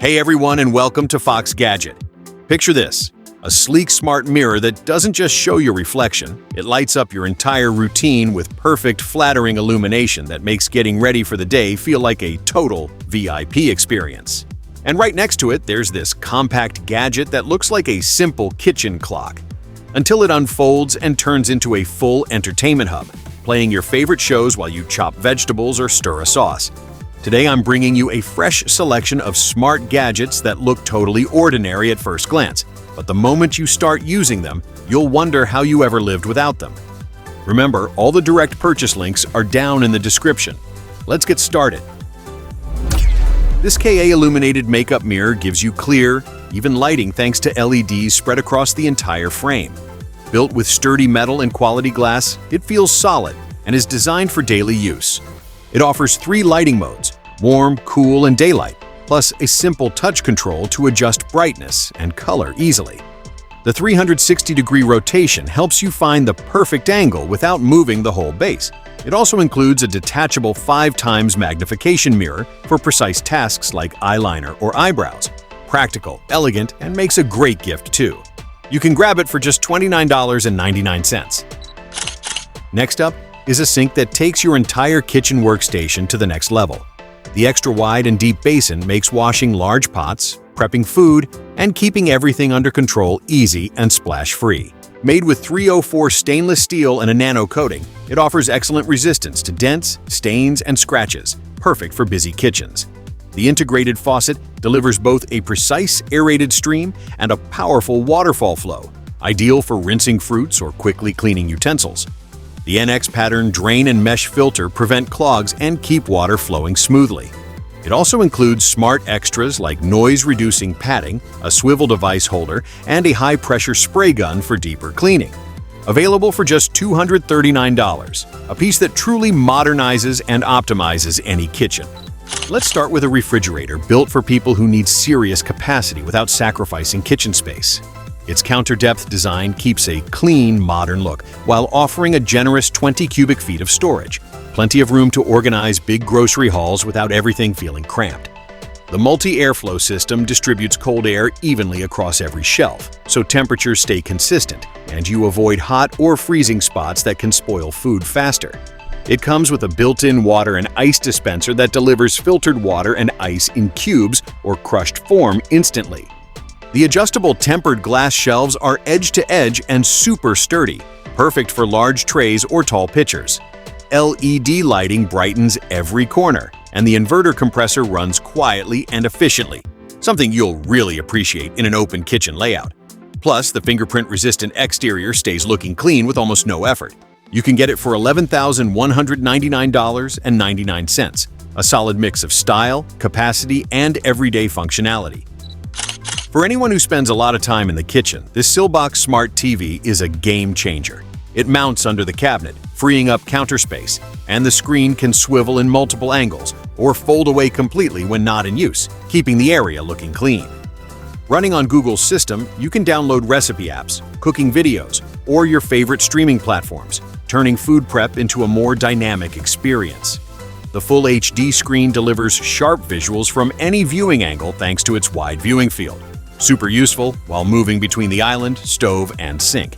Hey everyone, and welcome to Fox Gadget. Picture this, a sleek smart mirror that doesn't just show your reflection, it lights up your entire routine with perfect, flattering illumination that makes getting ready for the day feel like a total VIP experience. And right next to it, there's this compact gadget that looks like a simple kitchen clock, until it unfolds and turns into a full entertainment hub, playing your favorite shows while you chop vegetables or stir a sauce. Today I'm bringing you a fresh selection of smart gadgets that look totally ordinary at first glance, but the moment you start using them, you'll wonder how you ever lived without them. Remember, all the direct purchase links are down in the description. Let's get started. This KA illuminated makeup mirror gives you clear, even lighting thanks to LEDs spread across the entire frame. Built with sturdy metal and quality glass, it feels solid and is designed for daily use. It offers 3 lighting modes: warm, cool, and daylight, plus a simple touch control to adjust brightness and color easily. The 360-degree rotation helps you find the perfect angle without moving the whole base. It also includes a detachable 5x magnification mirror for precise tasks like eyeliner or eyebrows. Practical, elegant, and makes a great gift too. You can grab it for just $29.99. Next up is a sink that takes your entire kitchen workstation to the next level. The extra wide and deep basin makes washing large pots, prepping food, and keeping everything under control easy and splash-free. Made with 304 stainless steel and a nano coating, it offers excellent resistance to dents, stains, and scratches, perfect for busy kitchens. The integrated faucet delivers both a precise aerated stream and a powerful waterfall flow, ideal for rinsing fruits or quickly cleaning utensils. The NX pattern drain and mesh filter prevent clogs and keep water flowing smoothly. It also includes smart extras like noise-reducing padding, a swivel device holder, and a high-pressure spray gun for deeper cleaning. Available for just $239, a piece that truly modernizes and optimizes any kitchen. Let's start with a refrigerator built for people who need serious capacity without sacrificing kitchen space. Its counter-depth design keeps a clean, modern look while offering a generous 20 cubic feet of storage. Plenty of room to organize big grocery hauls without everything feeling cramped. The multi-airflow system distributes cold air evenly across every shelf, so temperatures stay consistent and you avoid hot or freezing spots that can spoil food faster. It comes with a built-in water and ice dispenser that delivers filtered water and ice in cubes or crushed form instantly. The adjustable tempered glass shelves are edge-to-edge and super sturdy, perfect for large trays or tall pitchers. LED lighting brightens every corner, and the inverter compressor runs quietly and efficiently, something you'll really appreciate in an open kitchen layout. Plus, the fingerprint-resistant exterior stays looking clean with almost no effort. You can get it for $11,199.99, a solid mix of style, capacity, and everyday functionality. For anyone who spends a lot of time in the kitchen, this Silbox Smart TV is a game changer. It mounts under the cabinet, freeing up counter space, and the screen can swivel in multiple angles or fold away completely when not in use, keeping the area looking clean. Running on Google's system, you can download recipe apps, cooking videos, or your favorite streaming platforms, turning food prep into a more dynamic experience. The full HD screen delivers sharp visuals from any viewing angle thanks to its wide viewing field. Super useful while moving between the island, stove, and sink.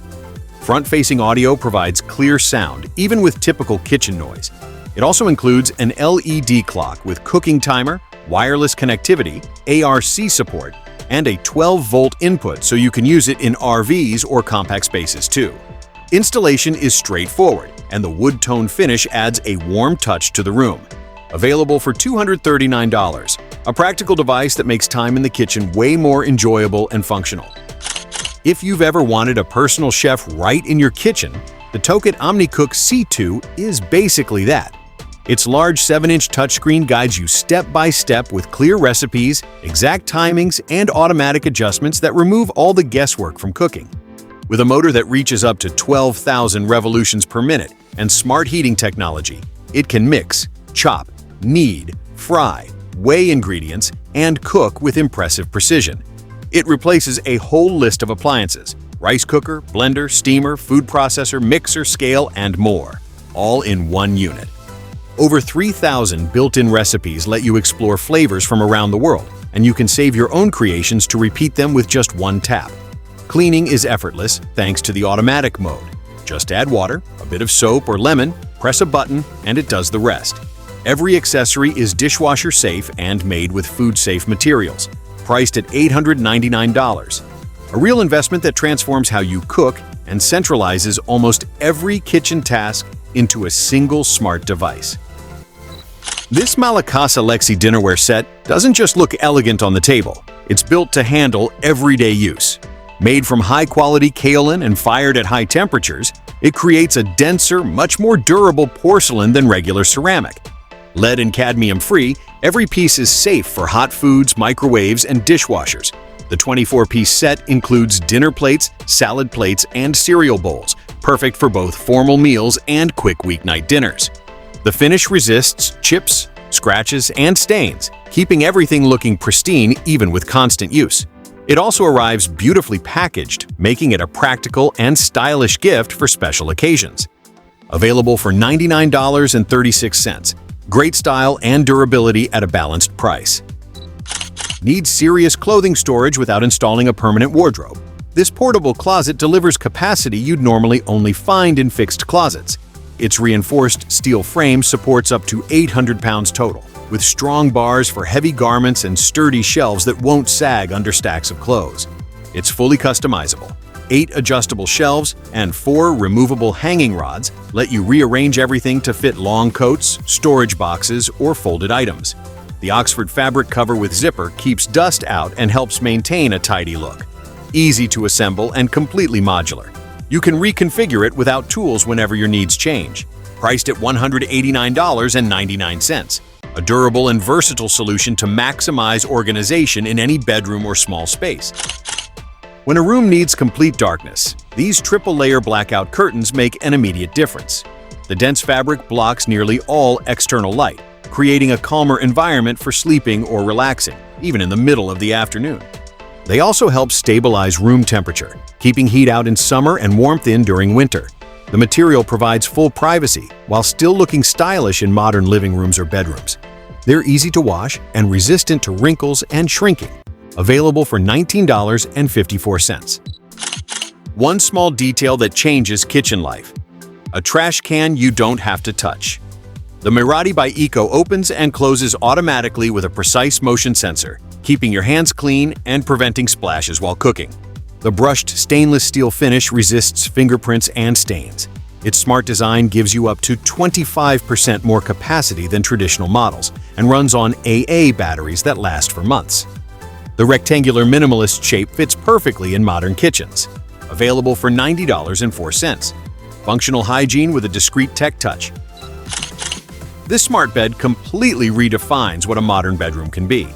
Front-facing audio provides clear sound, even with typical kitchen noise. It also includes an LED clock with cooking timer, wireless connectivity, ARC support, and a 12-volt input so you can use it in RVs or compact spaces too. Installation is straightforward, and the wood tone finish adds a warm touch to the room. Available for $239, a practical device that makes time in the kitchen way more enjoyable and functional. If you've ever wanted a personal chef right in your kitchen, the Tokit OmniCook C2 is basically that. Its large 7-inch touchscreen guides you step by step with clear recipes, exact timings, and automatic adjustments that remove all the guesswork from cooking. With a motor that reaches up to 12,000 revolutions per minute and smart heating technology, it can mix, chop, knead, fry, weigh ingredients, and cook with impressive precision. It replaces a whole list of appliances: rice cooker, blender, steamer, food processor, mixer, scale, and more, all in one unit. Over 3,000 built-in recipes let you explore flavors from around the world, and you can save your own creations to repeat them with just one tap. Cleaning is effortless thanks to the automatic mode. Just add water, a bit of soap or lemon, press a button, and it does the rest. Every accessory is dishwasher safe and made with food-safe materials, priced at $899. A real investment that transforms how you cook and centralizes almost every kitchen task into a single smart device. This Malacasa Lexi dinnerware set doesn't just look elegant on the table, it's built to handle everyday use. Made from high-quality kaolin and fired at high temperatures, it creates a denser, much more durable porcelain than regular ceramic. Lead and cadmium-free, every piece is safe for hot foods, microwaves, and dishwashers. The 24-piece set includes dinner plates, salad plates, and cereal bowls, perfect for both formal meals and quick weeknight dinners. The finish resists chips, scratches, and stains, keeping everything looking pristine even with constant use. It also arrives beautifully packaged, making it a practical and stylish gift for special occasions. Available for $99.36. Great style and durability at a balanced price. Need serious clothing storage without installing a permanent wardrobe? This portable closet delivers capacity you'd normally only find in fixed closets. Its reinforced steel frame supports up to 800 pounds total, with strong bars for heavy garments and sturdy shelves that won't sag under stacks of clothes. It's fully customizable. 8 adjustable shelves and 4 removable hanging rods let you rearrange everything to fit long coats, storage boxes, or folded items. The Oxford fabric cover with zipper keeps dust out and helps maintain a tidy look. Easy to assemble and completely modular. You can reconfigure it without tools whenever your needs change. Priced at $189.99. A durable and versatile solution to maximize organization in any bedroom or small space. When a room needs complete darkness, these triple-layer blackout curtains make an immediate difference. The dense fabric blocks nearly all external light, creating a calmer environment for sleeping or relaxing, even in the middle of the afternoon. They also help stabilize room temperature, keeping heat out in summer and warmth in during winter. The material provides full privacy while still looking stylish in modern living rooms or bedrooms. They're easy to wash and resistant to wrinkles and shrinking. Available for $19.54. One small detail that changes kitchen life. A trash can you don't have to touch. The Mirati by Eco opens and closes automatically with a precise motion sensor, keeping your hands clean and preventing splashes while cooking. The brushed stainless steel finish resists fingerprints and stains. Its smart design gives you up to 25% more capacity than traditional models and runs on AA batteries that last for months. The rectangular minimalist shape fits perfectly in modern kitchens. Available for $90.04. Functional hygiene with a discreet tech touch. This smart bed completely redefines what a modern bedroom can be.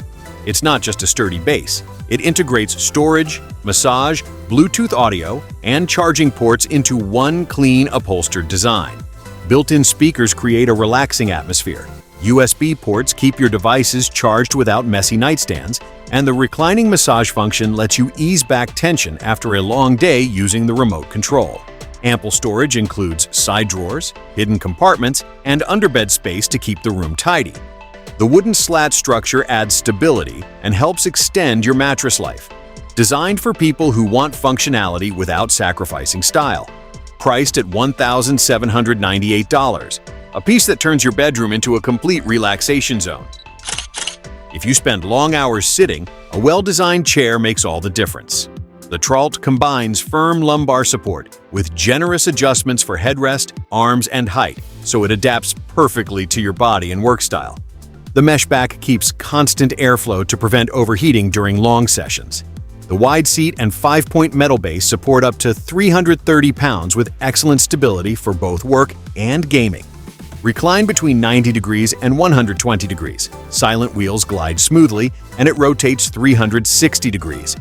It's not just a sturdy base. It integrates storage, massage, Bluetooth audio, and charging ports into one clean, upholstered design. Built-in speakers create a relaxing atmosphere. USB ports keep your devices charged without messy nightstands, and the reclining massage function lets you ease back tension after a long day using the remote control. Ample storage includes side drawers, hidden compartments, and underbed space to keep the room tidy. The wooden slat structure adds stability and helps extend your mattress life. Designed for people who want functionality without sacrificing style. Priced at $1,798. A piece that turns your bedroom into a complete relaxation zone. If you spend long hours sitting, a well-designed chair makes all the difference. The Trault combines firm lumbar support with generous adjustments for headrest, arms, and height, so it adapts perfectly to your body and work style. The mesh back keeps constant airflow to prevent overheating during long sessions. The wide seat and 5-point metal base support up to 330 pounds with excellent stability for both work and gaming. Recline between 90 degrees and 120 degrees. Silent wheels glide smoothly, and it rotates 360 degrees.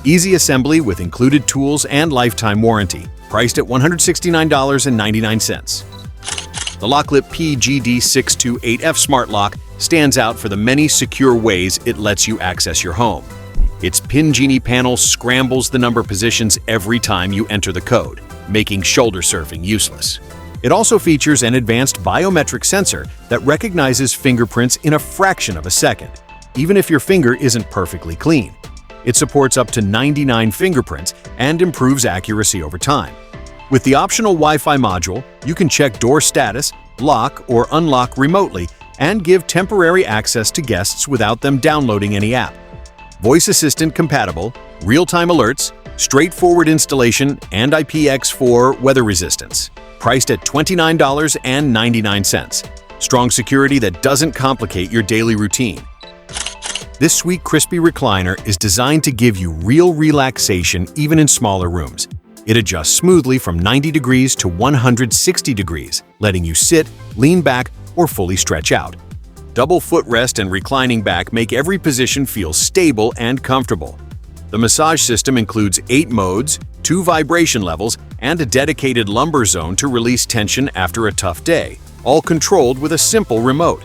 Easy assembly with included tools and lifetime warranty. Priced at $169.99. The Locklip PGD628F Smart Lock stands out for the many secure ways it lets you access your home. Its Pin Genie panel scrambles the number positions every time you enter the code, making shoulder surfing useless. It also features an advanced biometric sensor that recognizes fingerprints in a fraction of a second. even if your finger isn't perfectly clean. It supports up to 99 fingerprints and improves accuracy over time. With the optional Wi-Fi module, you can check door status, lock or unlock remotely, and give temporary access to guests without them downloading any app. Voice assistant compatible, real-time alerts, straightforward installation, and IPX4 weather resistance. Priced at $29.99. Strong security that doesn't complicate your daily routine. This sweet, crispy recliner is designed to give you real relaxation even in smaller rooms. It adjusts smoothly from 90 degrees to 160 degrees, letting you sit, lean back, or fully stretch out. Double footrest and reclining back make every position feel stable and comfortable. The massage system includes 8 modes, 2 vibration levels, and a dedicated lumbar zone to release tension after a tough day, all controlled with a simple remote.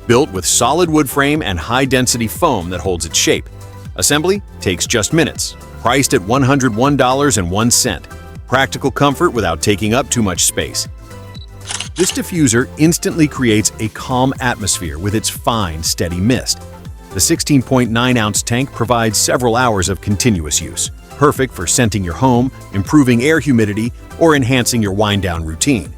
Built with solid wood frame and high-density foam that holds its shape. Assembly takes just minutes. Priced at $101.01. Practical comfort without taking up too much space. This diffuser instantly creates a calm atmosphere with its fine, steady mist. The 16.9-ounce tank provides several hours of continuous use, perfect for scenting your home, improving air humidity, or enhancing your wind-down routine.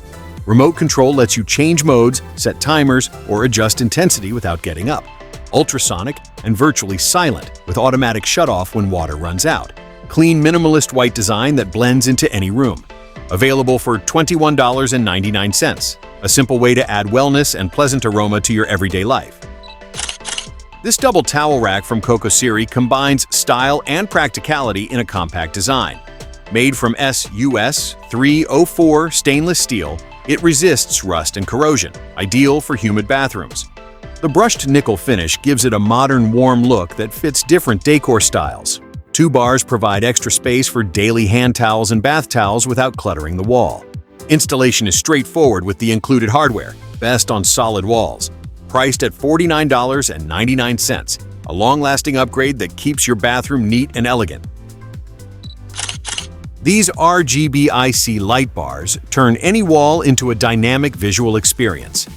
Remote control lets you change modes, set timers, or adjust intensity without getting up. Ultrasonic and virtually silent, with automatic shutoff when water runs out. Clean, minimalist white design that blends into any room. Available for $21.99. A simple way to add wellness and pleasant aroma to your everyday life. This double towel rack from Cocosiri combines style and practicality in a compact design. Made from SUS 304 stainless steel, it resists rust and corrosion, ideal for humid bathrooms. The brushed nickel finish gives it a modern, warm look that fits different decor styles. 2 bars provide extra space for daily hand towels and bath towels without cluttering the wall. Installation is straightforward with the included hardware, best on solid walls. Priced at $49.99, a long-lasting upgrade that keeps your bathroom neat and elegant. These RGBIC light bars turn any wall into a dynamic visual experience.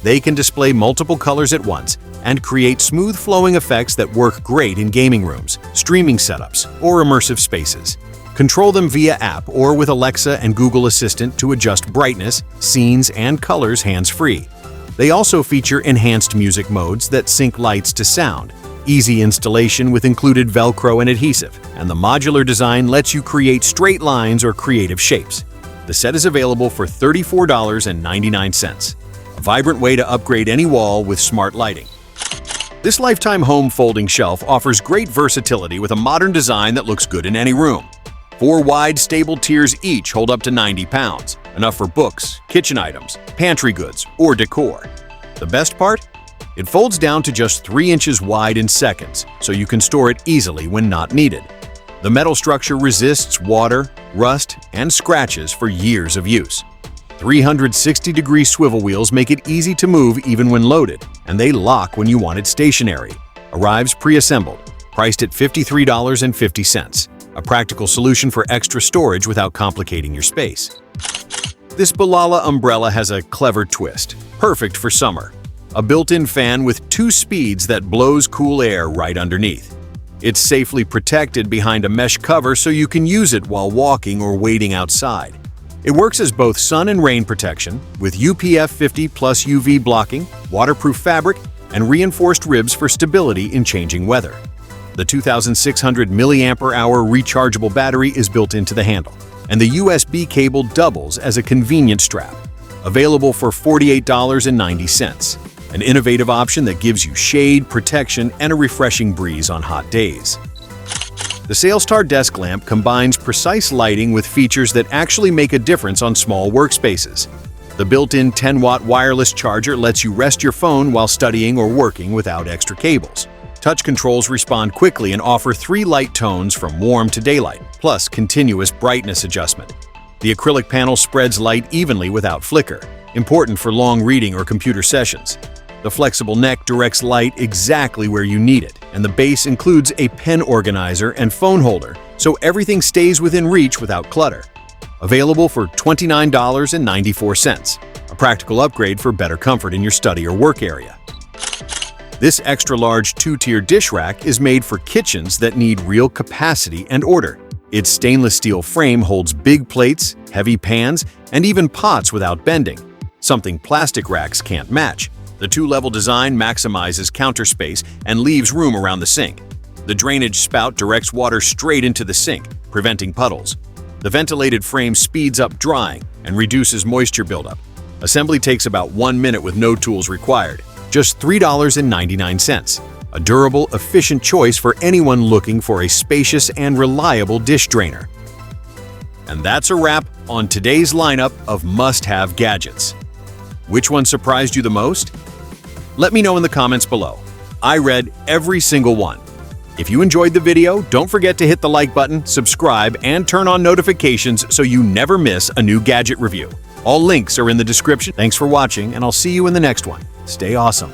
They can display multiple colors at once and create smooth flowing effects that work great in gaming rooms, streaming setups, or immersive spaces. Control them via app or with Alexa and Google Assistant to adjust brightness, scenes, and colors hands-free. They also feature enhanced music modes that sync lights to sound, easy installation with included Velcro and adhesive, and the modular design lets you create straight lines or creative shapes. The set is available for $34.99. A vibrant way to upgrade any wall with smart lighting. This lifetime home folding shelf offers great versatility with a modern design that looks good in any room. 4 wide, stable tiers each hold up to 90 pounds, enough for books, kitchen items, pantry goods, or decor. The best part? It folds down to just 3 inches wide in seconds, so you can store it easily when not needed. The metal structure resists water, rust, and scratches for years of use. 360-degree swivel wheels make it easy to move even when loaded, and they lock when you want it stationary. Arrives pre-assembled, priced at $53.50. A practical solution for extra storage without complicating your space. This Balala umbrella has a clever twist, perfect for summer. A built-in fan with 2 speeds that blows cool air right underneath. It's safely protected behind a mesh cover so you can use it while walking or waiting outside. It works as both sun and rain protection with UPF 50 plus UV blocking, waterproof fabric, and reinforced ribs for stability in changing weather. The 2,600 mAh rechargeable battery is built into the handle, and the USB cable doubles as a convenient strap. Available for $48.90. An innovative option that gives you shade, protection, and a refreshing breeze on hot days. The Sailstar desk lamp combines precise lighting with features that actually make a difference on small workspaces. The built-in 10-watt wireless charger lets you rest your phone while studying or working without extra cables. Touch controls respond quickly and offer 3 light tones from warm to daylight, plus continuous brightness adjustment. The acrylic panel spreads light evenly without flicker, important for long reading or computer sessions. The flexible neck directs light exactly where you need it, and the base includes a pen organizer and phone holder, so everything stays within reach without clutter. Available for $29.94, a practical upgrade for better comfort in your study or work area. This extra-large two-tier dish rack is made for kitchens that need real capacity and order. Its stainless steel frame holds big plates, heavy pans, and even pots without bending, something plastic racks can't match. The two-level design maximizes counter space and leaves room around the sink. The drainage spout directs water straight into the sink, preventing puddles. The ventilated frame speeds up drying and reduces moisture buildup. Assembly takes about 1 minute with no tools required, just $3.99. A durable, efficient choice for anyone looking for a spacious and reliable dish drainer. And that's a wrap on today's lineup of must-have gadgets. Which one surprised you the most? Let me know in the comments below. I read every single one. If you enjoyed the video, don't forget to hit the like button, subscribe, and turn on notifications so you never miss a new gadget review. All links are in the description. Thanks for watching, and I'll see you in the next one. Stay awesome.